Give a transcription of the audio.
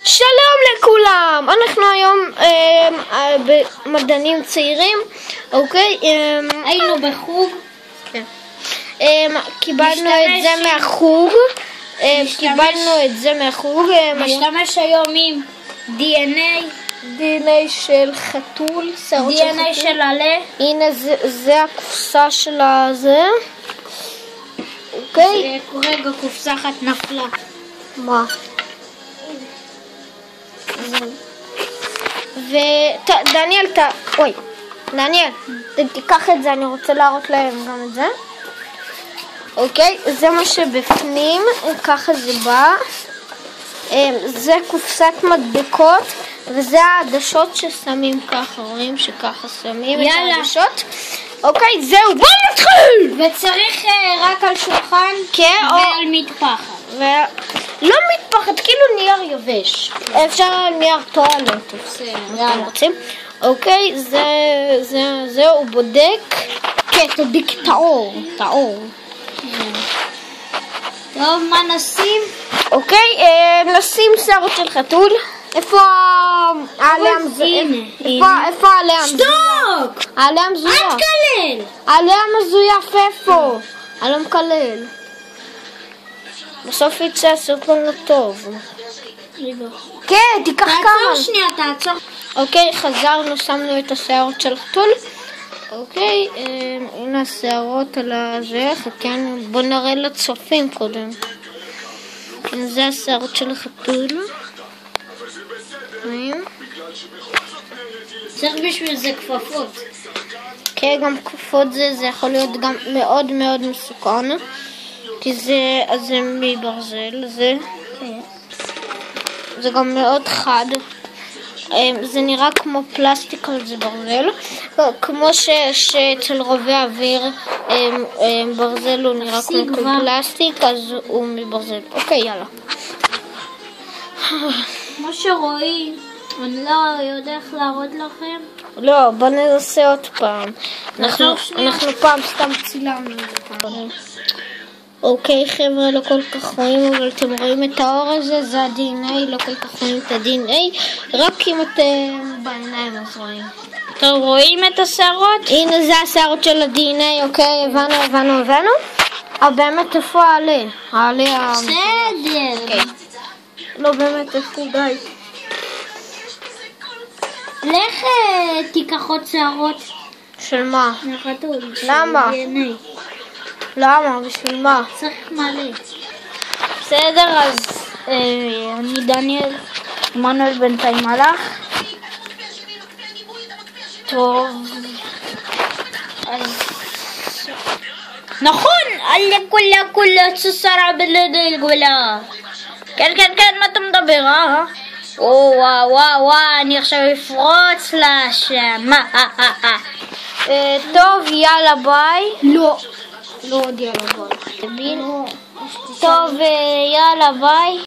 שלום לכולם, אנחנו היום במדענים צעירים, אוקיי? היינו בחוג, קיבלנו את זה מהחוג, משתמש היום עם DNA של חתול, DNA של עלה. הנה זה הקופסה של הזה, אוקיי? רגע, קופסה אחת נפלה. מה? ודניאל, דניאל, תיקח את זה, אני רוצה להראות להם גם את זה. אוקיי, זה מה שבפנים, ככה זה בא. זה קופסת מדבקות, וזה העדשות ששמים ככה, רואים שככה שמים את העדשות. אוקיי, זהו, בוא נתחיל! וצריך רק על שולחן ועל מטפחת. לא מטפחת, כאילו נייר יבש. אפשר על נייר טואלט, אתם רוצים? אוקיי, זה הוא בודק. כן, תבדוק טהור. טוב, מה נשים? אוקיי, נשים שערות של חתול. איפה העלה המזויה? איפה העלה המזויה? שתוק! העלה המזויה. אל תקלל! העלה המזויף איפה? אני לא מקלל. בסוף יצא הסרטון הטוב. כן, תיקח כמה. תעצור שנייה, תעצור. אוקיי, חזרנו, שמנו את השערות של חתול. אוקיי, הנה השערות על הזה, חכינו, בוא נראה לצופים קודם. זה השערות של החתול. צריך בשביל זה כפפות. כן, גם כפפות זה יכול להיות גם מאוד מאוד מסוכן. כי זה מברזל, זה גם מאוד חד. זה נראה כמו פלסטיק, אבל זה ברזל. כמו שאצל רובי אוויר ברזל הוא נראה כמו פלסטיק, אז הוא מברזל. אוקיי, יאללה. כמו שרואים, אני לא יודע איך להראות לכם. לא, בוא ננסה עוד פעם. אנחנו פעם סתם צילמנו. אוקיי חבר'ה, לא כל כך רואים, אבל אתם רואים את האור הזה, זה ה-DNA, לא כל כך רואים את ה-DNA, רק אם אתם בעיניים אז רואים. אתם רואים את השערות? הנה זה השערות של ה-DNA, אוקיי, הבנו. אבל באמת איפה העלה? העלה בסדר. אוקיי. לא באמת איפה די. לך תיקח עוד שערות. של מה? מהחתול. למה? למה? בשביל מה? צריך מלא. בסדר, אז אני דניאל, עמנואל בינתיים הלך. טוב. אז נכון, עלה כולה ששרה בלדי גולה. כן, מה אתה מדבר, אה? וואו, אני עכשיו אפרוץ לשם. טוב, יאללה ביי. לא עוד יאללה ביי. טוב, יאללה ביי.